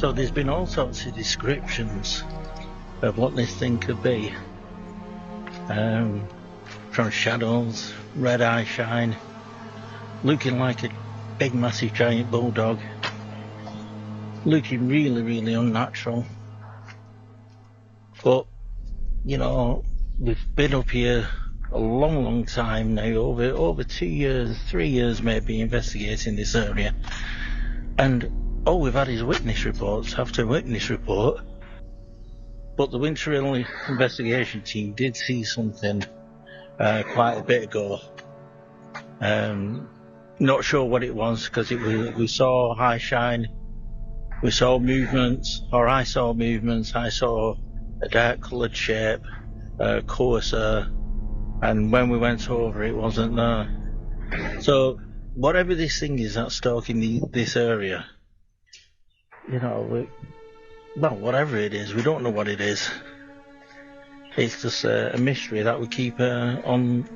So there's been all sorts of descriptions of what this thing could be. From shadows, red eye shine, looking like a big massive giant bulldog, looking really, really unnatural. But, you know, we've been up here a long time now, over 2 years, 3 years maybe, investigating this area. And all we've had is witness reports after witness report. But the Winter Hill investigation team did see something quite a bit ago. Not sure what it was, because we saw high shine, we saw movements, or I saw movements, I saw a dark coloured shape, coarser, and when we went over it wasn't there. So whatever this thing is that's stalking this area, you know, well, whatever it is, we don't know what it is. It's just a mystery that we keep on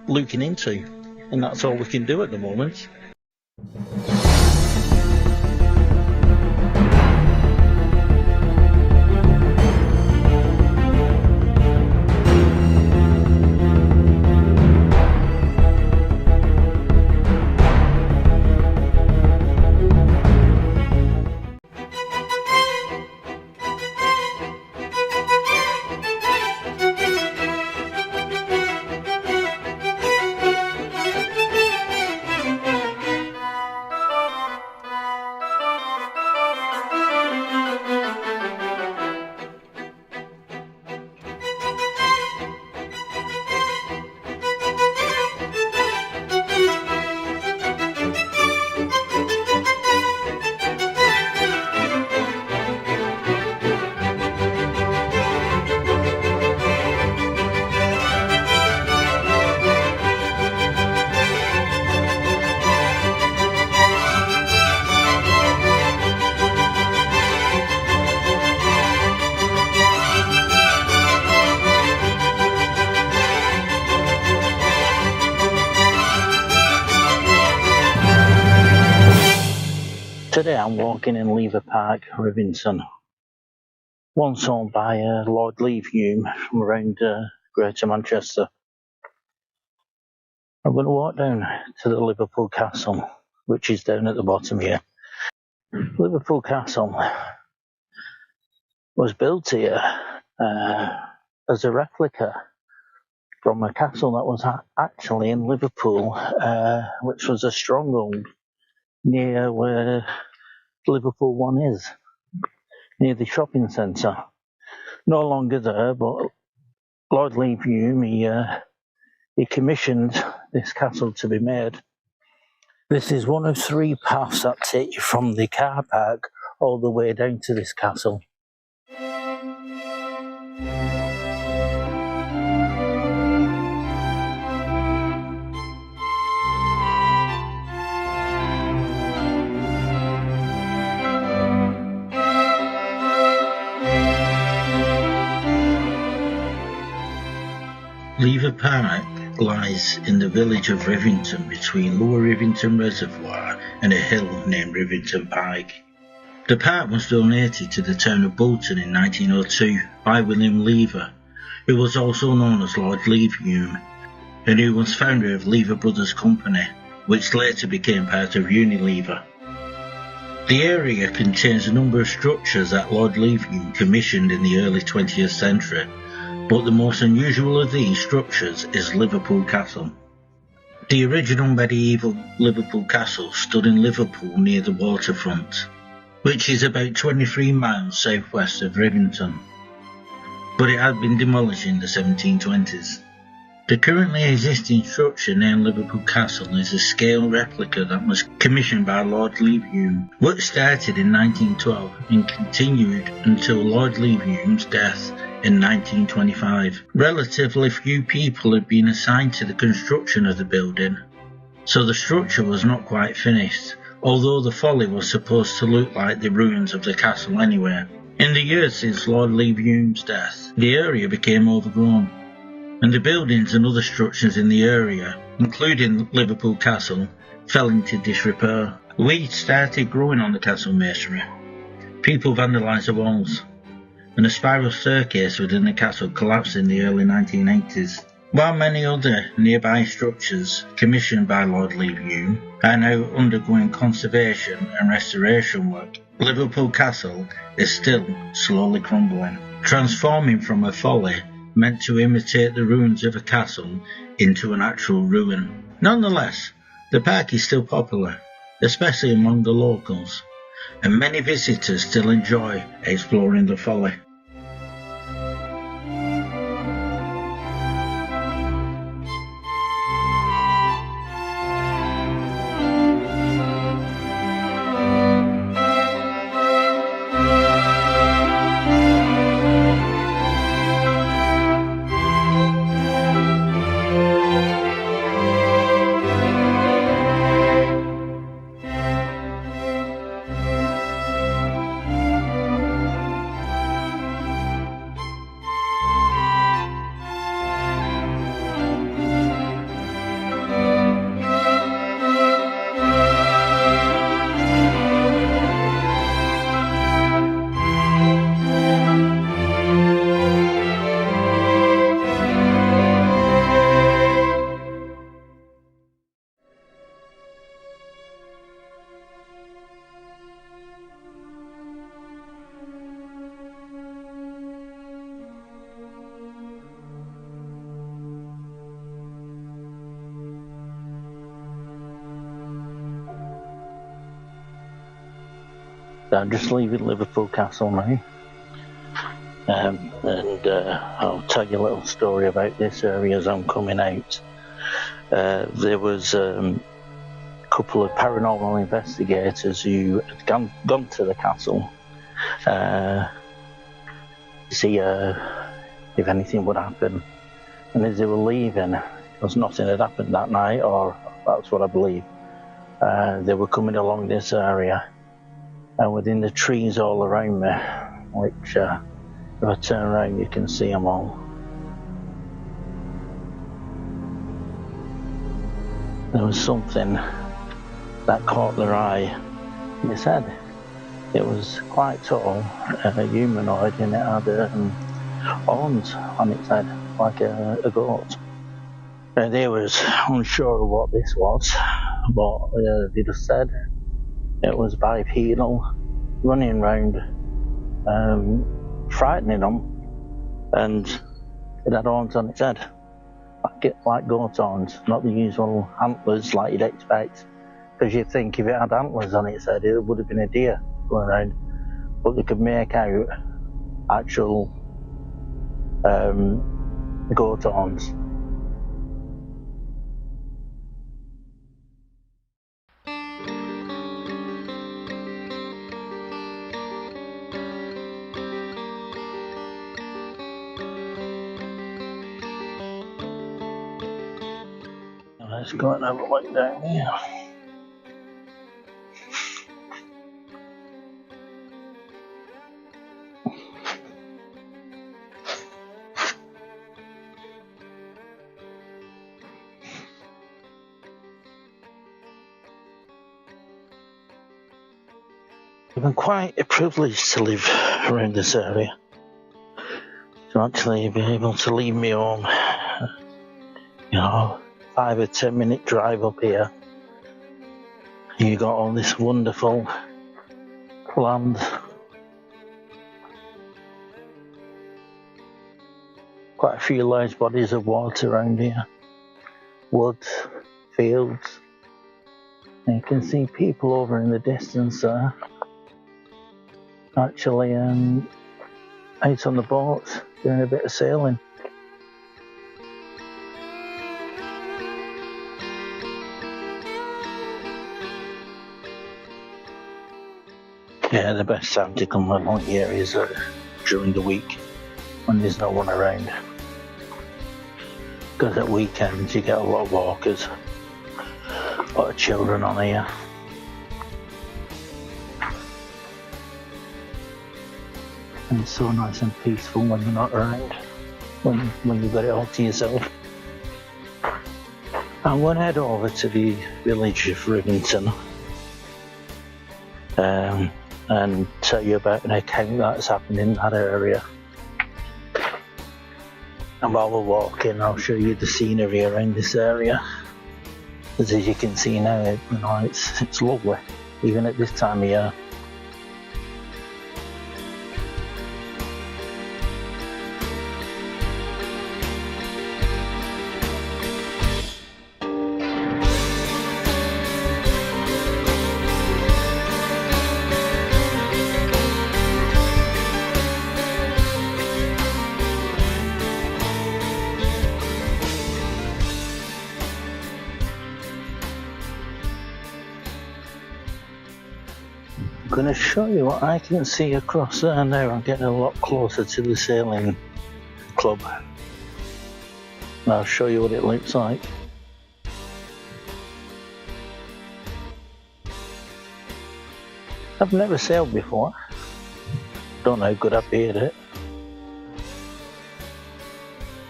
looking into, and that's all we can do at the moment. Today I'm walking in Park, Rivington, once owned by Lord Liverpool from around Greater Manchester. I'm going to walk down to the Liverpool Castle, which is down at the bottom here. Liverpool Castle was built here as a replica from a castle that was actually in Liverpool, which was a stronghold near where Liverpool 1 is, near the shopping centre. No longer there, but Lord Liverpool, he commissioned this castle to be made. This is one of 3 paths that take you from the car park all the way down to this castle. Lever Park lies in the village of Rivington between Lower Rivington Reservoir and a hill named Rivington Pike. The park was donated to the town of Bolton in 1902 by William Lever, who was also known as Lord Liverpool, and who was founder of Lever Brothers Company, which later became part of Unilever. The area contains a number of structures that Lord Liverpool commissioned in the early 20th century, but the most unusual of these structures is Liverpool Castle. The original medieval Liverpool Castle stood in Liverpool near the waterfront, which is about 23 miles southwest of Rivington, but it had been demolished in the 1720s. The currently existing structure near Liverpool Castle is a scale replica that was commissioned by Lord Liverpool, which started in 1912 and continued until Lord Liverpool's death in 1925. Relatively few people had been assigned to the construction of the building, so the structure was not quite finished, although the folly was supposed to look like the ruins of the castle anyway. In the years since Lord Liverpool's death, the area became overgrown, and the buildings and other structures in the area, including Liverpool Castle, fell into disrepair. Weeds started growing on the castle masonry, People vandalised the walls, and a spiral staircase within the castle collapsed in the early 1980s. While many other nearby structures, commissioned by Lord Liverpool, are now undergoing conservation and restoration work, Liverpool Castle is still slowly crumbling, transforming from a folly meant to imitate the ruins of a castle into an actual ruin. Nonetheless, the park is still popular, especially among the locals, and many visitors still enjoy exploring the folly. I'm just leaving Liverpool Castle now, and I'll tell you a little story about this area as I'm coming out. There was a couple of paranormal investigators who had gone to the castle to see if anything would happen, and as they were leaving, because nothing had happened that night, or that's what I believe, they were coming along this area. And within the trees all around me, which if I turn around you can see them all. There was something that caught their eye. They said it was quite tall, a humanoid, and it had horns on its head, like a goat. They was unsure of what this was, but they just said it was bipedal, running round, frightening them, and it had horns on its head, like goat horns, not the usual antlers like you'd expect, because you'd think if it had antlers on its head it would have been a deer going around, but they could make out actual goat horns. Let's go and have a look down here. It's been quite a privilege to live around this area, to actually be able to leave me home, 5 or 10 minute drive up here. You got all this wonderful land. Quite a few large bodies of water around here. Woods, fields. And you can see people over in the distance there. Actually out on the boats doing a bit of sailing. Yeah, the best time to come along here is during the week when there's no one around. Because at weekends you get a lot of walkers, a lot of children on here. And it's so nice and peaceful when you're not around, when you've got it all to yourself. I'm going to head over to the village of Rivington. and tell you about an account that's happened in that area. And while we're walking, I'll show you the scenery around this area. As you can see now, it's lovely, even at this time of year. I'm going to show you what I can see across there now. I'm getting a lot closer to the sailing club. And I'll show you what it looks like. I've never sailed before. Don't know how good I'd be at it.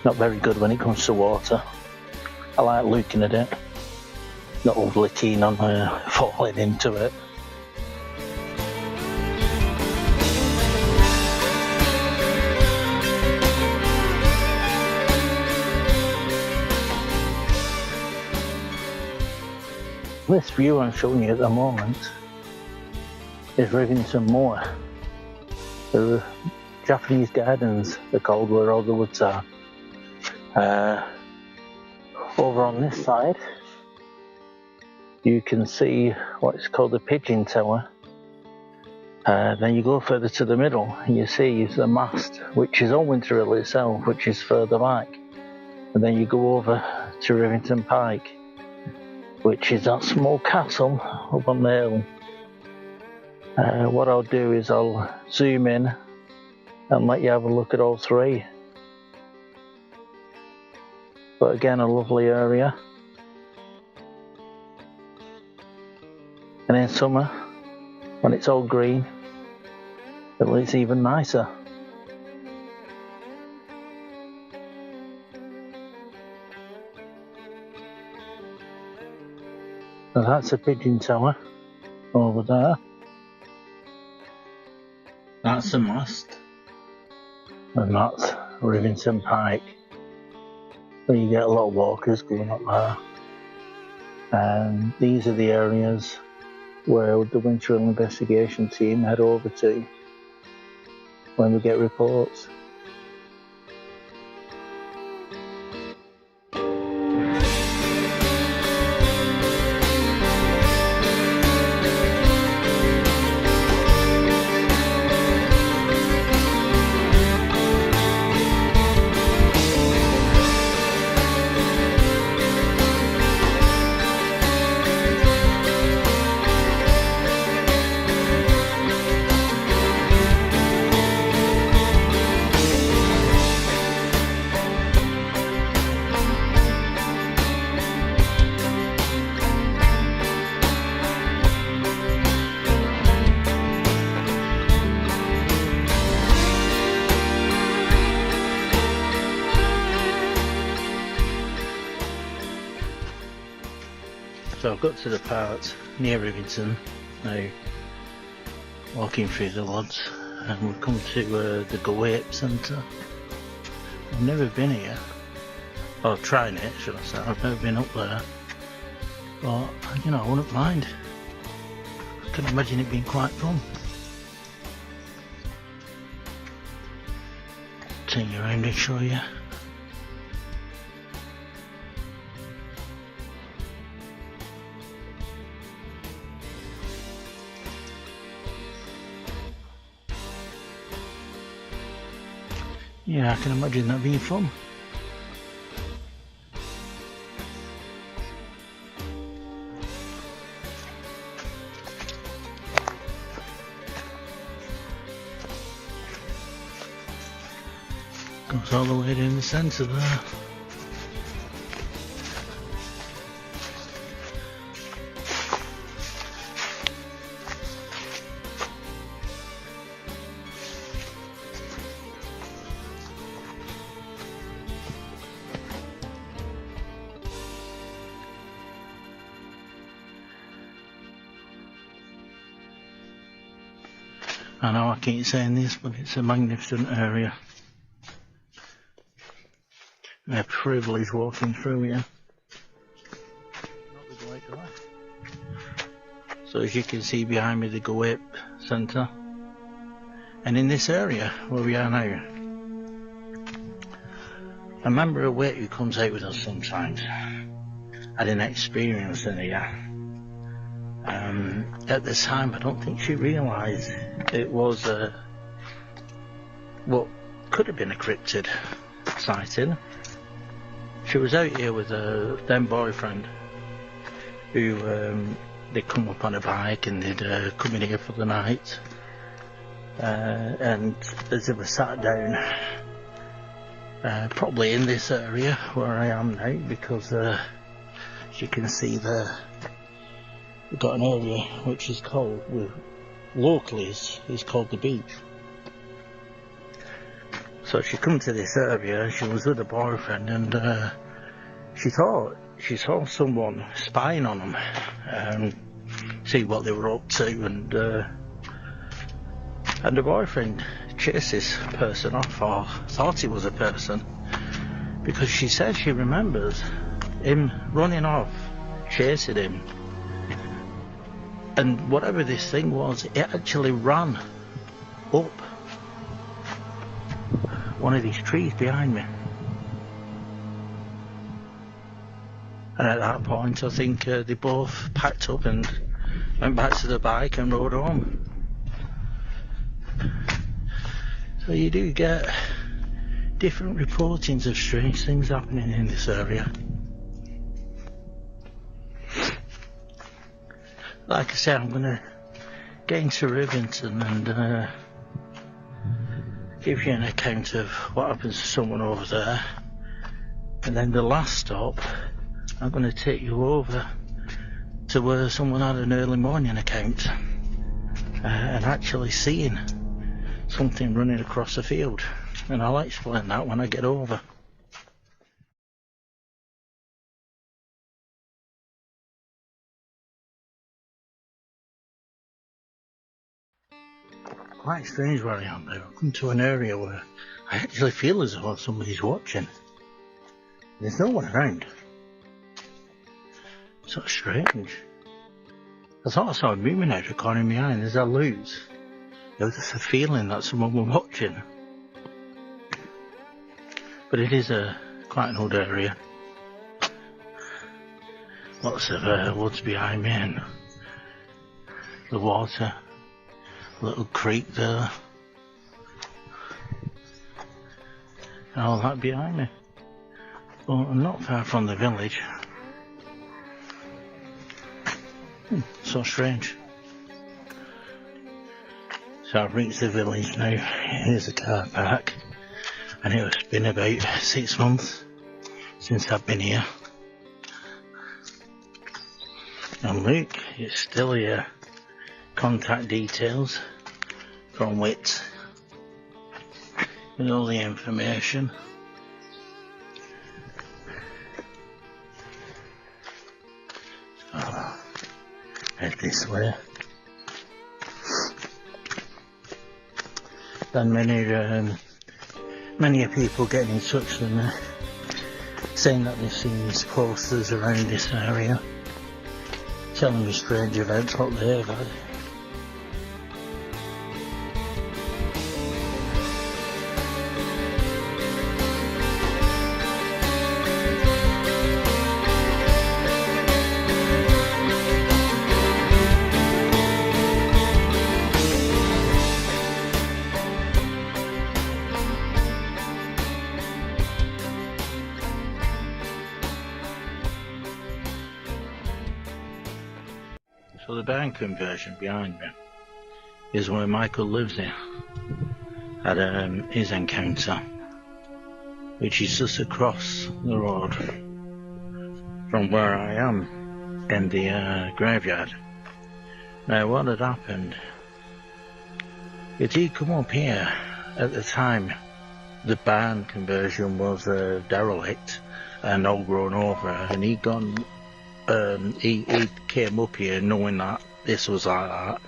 Not very good when it comes to water. I like looking at it. Not overly keen on falling into it. This view I'm showing you at the moment is Rivington Moor. The Japanese gardens, they're called, where all the woods are. Over on this side, you can see what's called the pigeon tower. Then you go further to the middle and you see the mast, which is on Winterhill itself, which is further back. And then you go over to Rivington Pike, which is that small castle up on the hill. What I'll do is I'll zoom in and let you have a look at all three. But again, a lovely area. And in summer, when it's all green, it looks even nicer. So that's a pigeon tower over there. That's a mast. And that's Rivington Pike. So you get a lot of walkers going up there. And these are the areas where the Winterhill investigation team head over to when we get reports. So I've got to the part near Rivington now, walking through the lodge, and we've come to the Gawape Centre. I've never been here, or trying it should I say. I've never been up there, but you know, I wouldn't mind. I can imagine it being quite fun. Turn you around and show you. Yeah, I can imagine that being fun. Goes all the way down the centre there. I know I keep saying this, but it's a magnificent area. We're privileged walking through here. Not the way to left. So as you can see behind me, the Go Up Centre. And in this area where we are now, a member of WIT who comes out with us sometimes had an experience in here. At the time, I don't think she realised it was what could have been a cryptid sighting. She was out here with her then boyfriend, who they'd come up on a bike and they'd come in here for the night. And as they were sat down, probably in this area where I am now, because as you can see there, we've got an area which is called, locally is called the beach. So she come to this area, she was with her boyfriend, and she thought she saw someone spying on them, see what they were up to, and the boyfriend chased this person off, or thought he was a person, because she said she remembers him running off, chasing him, and whatever this thing was, it actually ran up one of these trees behind me. And at that point I think they both packed up and went back to the bike and rode home. So you do get different reportings of strange things happening in this area. Like I said, I'm going to get into Rivington and give you an account of what happens to someone over there. And then the last stop, I'm going to take you over to where someone had an early morning account and actually seeing something running across the field. And I'll explain that when I get over. Quite strange where I am now. I've come to an area where I actually feel as though somebody's watching. There's no one around. So strange. I thought I saw a movement out of the corner of my eye, and as I looked, there was just a feeling that someone was watching. But it is quite an old area. Lots of woods behind me and the water. Little creek there. And all that behind me. Well, I'm not far from the village. So strange. So I've reached the village now. Here's the car park. And it's been about 6 months since I've been here. And look, it's still here. Contact details from WIT with all the information. So, head this way. Then many people getting in touch with me, saying that they've seen these posters around this area, telling me strange events what they've had. So the barn conversion behind me is where Michael lives in. Had his encounter, which is just across the road from where I am in the graveyard. Now what had happened, it did come up here at the time the barn conversion was derelict and all grown over, and he'd gone. He came up here knowing that this was like that,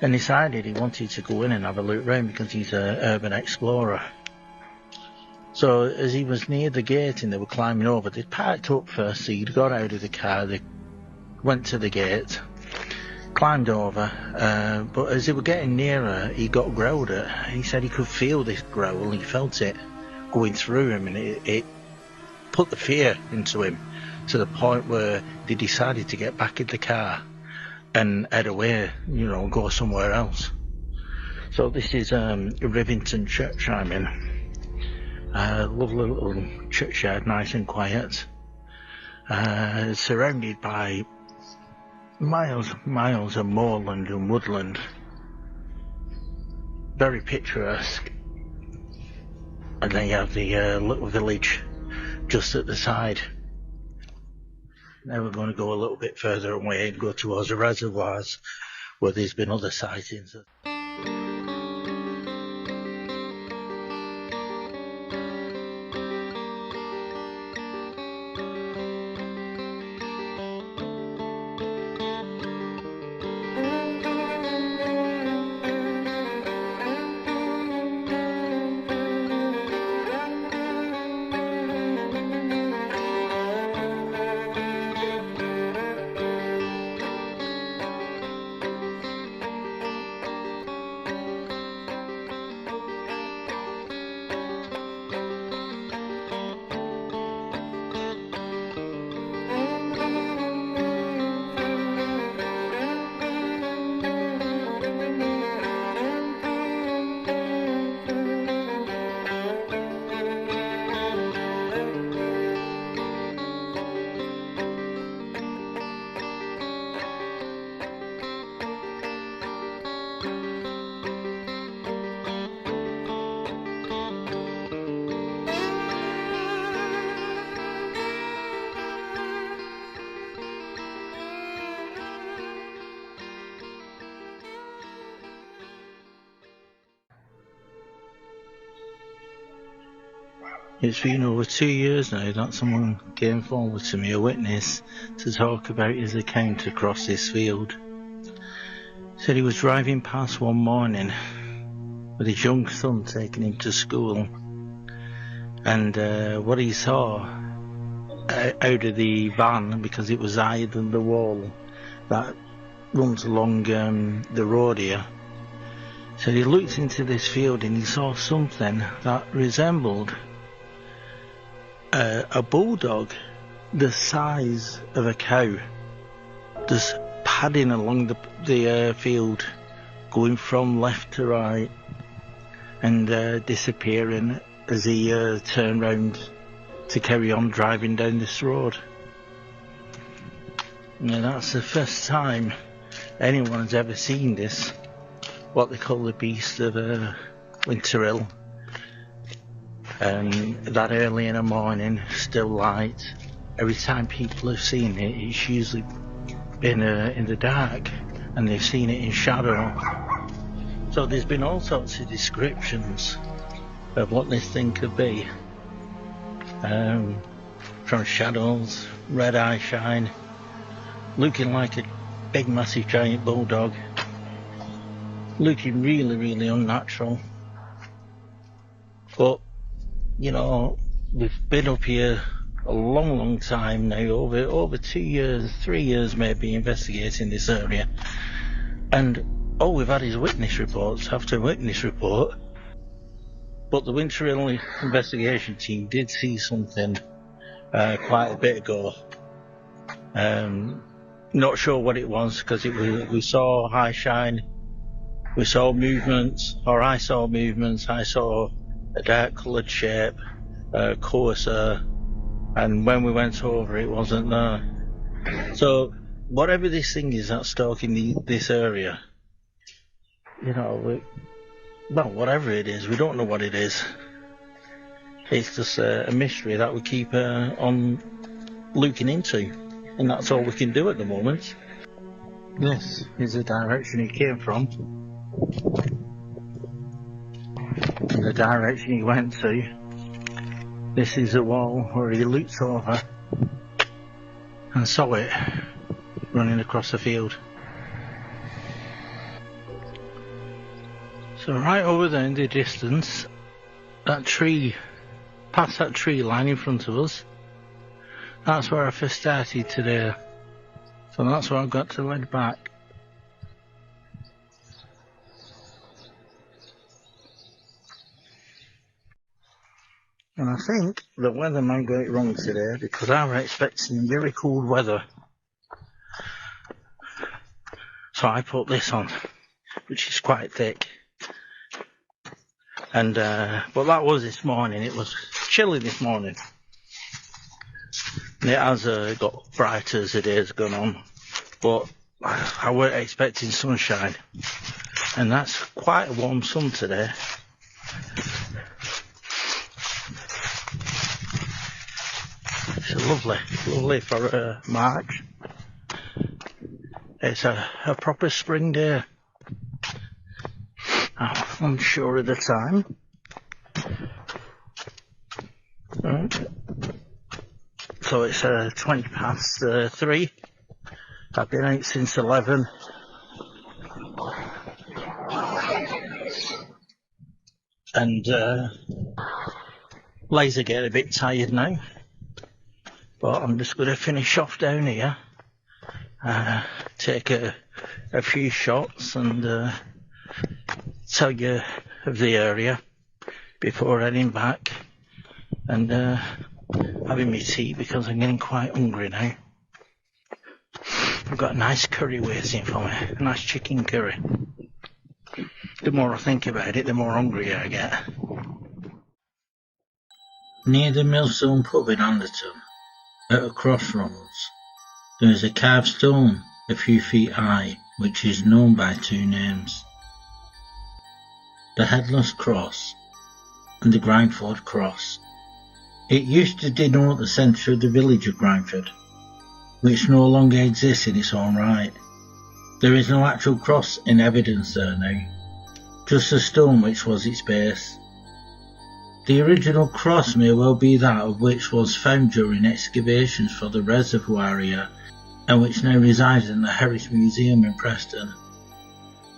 and decided he wanted to go in and have a look round because he's an urban explorer. So as he was near the gate and they were climbing over, they parked up first, so he'd got out of the car, they went to the gate, climbed over, but as they were getting nearer, he got growled at. He said he could feel this growl, he felt it going through him, and it put the fear into him to the point where they decided to get back in the car and head away, you know, go somewhere else. So this is Rivington church I'm in. Lovely little churchyard, nice and quiet, surrounded by miles of moorland and woodland, very picturesque. And then you have the little village just at the side. Now we're going to go a little bit further away and go towards the reservoirs where there's been other sightings. It's been over 2 years now that someone came forward to me, a witness, to talk about his account across this field. Said he was driving past one morning with his young son taking him to school, and what he saw out of the van, because it was higher than the wall that runs along the road here, so he looked into this field and he saw something that resembled a bulldog the size of a cow, just padding along the field, going from left to right and disappearing as he turned round to carry on driving down this road. Now that's the first time anyone's ever seen this, what they call the beast of Winter Hill. That early in the morning, still light. Every time people have seen it, it's usually been in the dark, and they've seen it in shadow. So there's been all sorts of descriptions of what this thing could be. From shadows, red eye shine, looking like a big massive giant bulldog, looking really, really unnatural. But you know, we've been up here a long time now, over 2 years, 3 years maybe, investigating this area, and all we've had is witness reports after witness report. But the Winter Hill investigation team did see something quite a bit ago. Not sure what it was, because we saw high shine, we saw movements, or I saw movements, I saw a dark coloured shape, coarser, and when we went over it wasn't there. So whatever this thing is that's stalking this area, you know, well, whatever it is, we don't know what it is. It's just a mystery that we keep on looking into, and that's all we can do at the moment. This is the direction it came from, and the direction he went to. This is the wall where he looked over and saw it running across the field. So right over there in the distance, that tree, past that tree line in front of us, that's where I first started today. So that's where I've got to head back. And I think the weatherman got it wrong today because I was expecting very cold weather. So I put this on, which is quite thick. And but that was this morning. It was chilly this morning. And it has got brighter as the day's gone on. But I weren't expecting sunshine. And that's quite a warm sun today. It's lovely for March. It's a proper spring day. I'm unsure of the time. Right. So it's 20 past 3. I've been out since 11. And legs are getting a bit tired now. But I'm just going to finish off down here, take a few shots and tell you of the area before heading back and having my tea because I'm getting quite hungry now. I've got a nice curry waiting for me, a nice chicken curry. The more I think about it, the more hungry I get. Near the Millstone pub in Anderton, at a crossroads, there is a carved stone a few feet high which is known by two names: the Headless Cross and the Grindford Cross. It used to denote the centre of the village of Grindford, which no longer exists in its own right. There is no actual cross in evidence there now, just a stone which was its base. The original cross may well be that of which was found during excavations for the reservoir area and which now resides in the Harris Museum in Preston.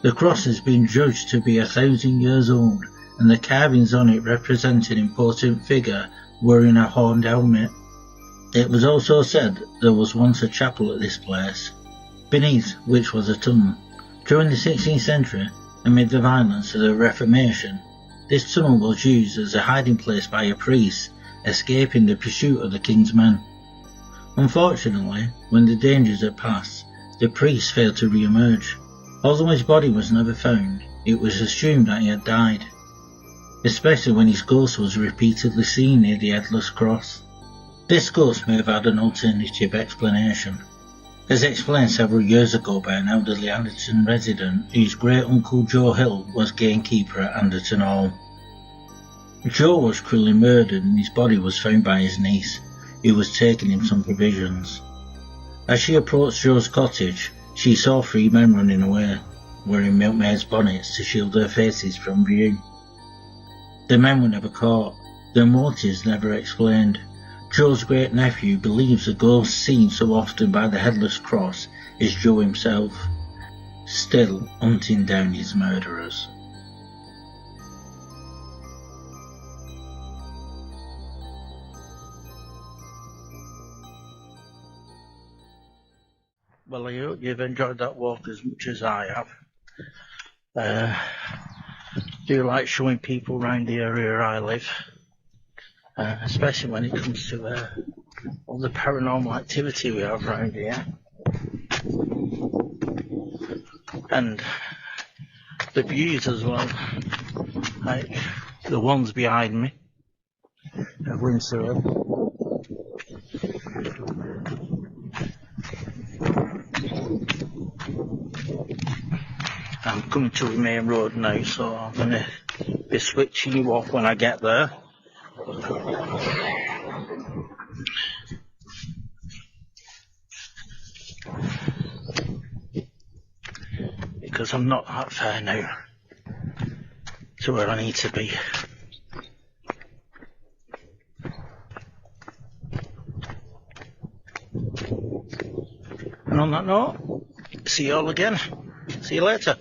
The cross has been judged to be 1,000 years old and the carvings on it represent an important figure wearing a horned helmet. It was also said there was once a chapel at this place, beneath which was a tunnel. During the 16th century, amid the violence of the Reformation, this tunnel was used as a hiding place by a priest escaping the pursuit of the king's men. Unfortunately, when the dangers had passed, the priest failed to re-emerge. Although his body was never found, it was assumed that he had died, especially when his ghost was repeatedly seen near the Headless Cross. This ghost may have had an alternative explanation, as explained several years ago by an elderly Anderton resident whose great-uncle Joe Hill was gamekeeper at Anderton Hall. Joe was cruelly murdered and his body was found by his niece, who was taking him some provisions. As she approached Joe's cottage, she saw 3 men running away, wearing milkmaids' bonnets to shield their faces from view. The men were never caught, their motives never explained. Joe's great-nephew believes the ghost seen so often by the Headless Cross is Joe himself, still hunting down his murderers. Well, I hope you've enjoyed that walk as much as I have. Do like showing people around the area I live. Especially when it comes to all the paranormal activity we have around here. And the views as well, like the ones behind me of Windsor Hill. I'm coming to the main road now, so I'm going to be switching you off when I get there. Because I'm not that far now to where I need to be. And on that note, see you all again. See you later.